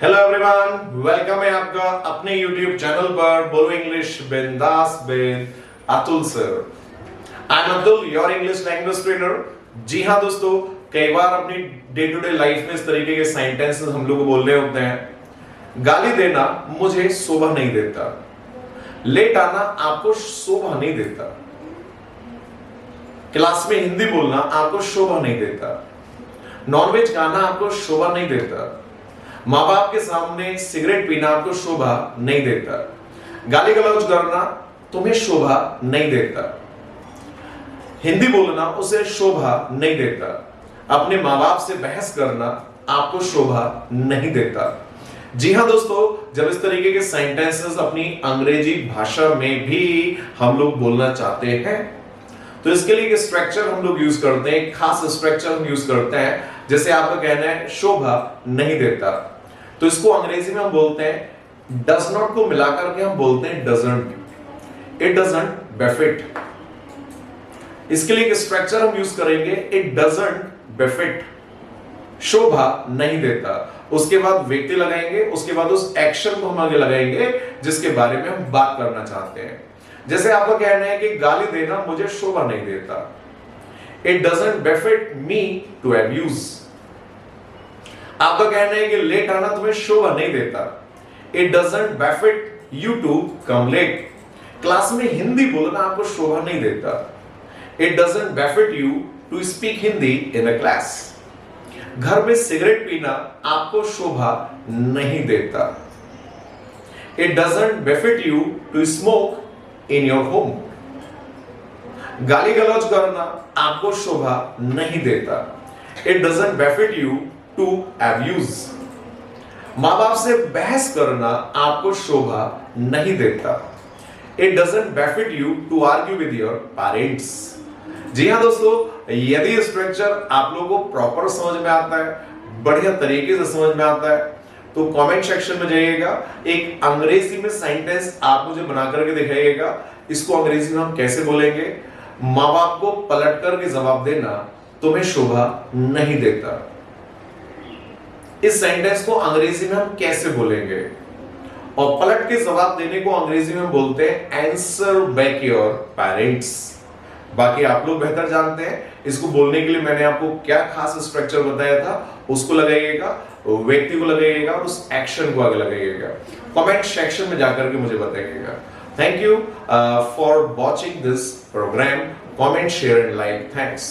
Hello everyone, welcome है आपका अपने YouTube चैनल पर बोलो इंग्लिश बिंदास with Atul sir. I am Atul, your English language trainer. जी हाँ दोस्तों, कई बार अपनी डे टू डे लाइफ में इस तरीके के सेंटेंसेस हम लोग बोल रहे होते हैं। गाली देना मुझे शोभा नहीं देता, लेट आना आपको शोभा नहीं देता, क्लास में हिंदी बोलना आपको शोभा नहीं देता, नॉनवेज खाना आपको शोभा नहीं देता, माँ बाप के सामने सिगरेट पीना आपको शोभा नहीं देता, गाली गलौज करना तुम्हें शोभा नहीं देता, हिंदी बोलना उसे शोभा नहीं देता, अपने माँ बाप से बहस करना आपको शोभा नहीं देता। जी हाँ दोस्तों, जब इस तरीके के सेंटेंसेस अपनी अंग्रेजी भाषा में भी हम लोग बोलना चाहते हैं तो इसके लिए एक स्ट्रक्चर हम लोग यूज करते हैं, खास स्ट्रक्चर हम यूज करते हैं। जैसे आपका कहना है शोभा नहीं देता, तो इसको अंग्रेजी में हम बोलते हैं डज नॉट को मिलाकर के हम बोलते हैं डजंट। It doesn't बेफिट। इसके लिए एक स्ट्रक्चर हम यूज करेंगे, इट डजंट बेफिट, शोभा नहीं देता। उसके बाद व्यक्ति लगाएंगे, उसके बाद उस एक्शन को हम आगे लगाएंगे जिसके बारे में हम बात करना चाहते हैं। जैसे आपका कहना है कि गाली देना मुझे शोभा नहीं देता, it doesn't befit me to abuse. आपका कहना है कि लेट आना तुम्हें शोभा नहीं देता, it doesn't befit you to come late. Class में हिंदी बोलना आपको शोभा नहीं देता, it doesn't befit you to speak Hindi in a class. घर में सिगरेट पीना आपको शोभा नहीं देता, it doesn't befit you to smoke in your home. गाली गलौज करना आपको शोभा नहीं देता, it doesn't befit you to abuse. मां बाप से बहस करना आपको शोभा नहीं देता, it doesn't befit you to argue with your parents. जी हाँ दोस्तों, यदि स्ट्रक्चर आप लोगों को प्रॉपर समझ में आता है, बढ़िया तरीके से समझ में आता है, तो कमेंट सेक्शन में जाइएगा, एक अंग्रेजी में सेंटेंस आप मुझे बना करके दिखाइएगा। इसको अंग्रेजी में हम कैसे बोलेंगे? माँ बाप को पलट करके जवाब देना तुम्हें शोभा नहीं देता। इस सेंटेंस को अंग्रेजी में हम कैसे बोलेंगे? और पलट के जवाब देने को अंग्रेजी में बोलते हैं आंसर बैक योर पेरेंट्स। बाकी आप लोग बेहतर जानते हैं, इसको बोलने के लिए मैंने आपको क्या खास स्ट्रक्चर बताया था, उसको लगाइएगा, व्यक्ति को लगाइएगा और उस एक्शन को आगे लगाइएगा। कमेंट सेक्शन में जाकर के मुझे बताइएगा। Thank you for watching this programme. Comment, share and like. Thanks.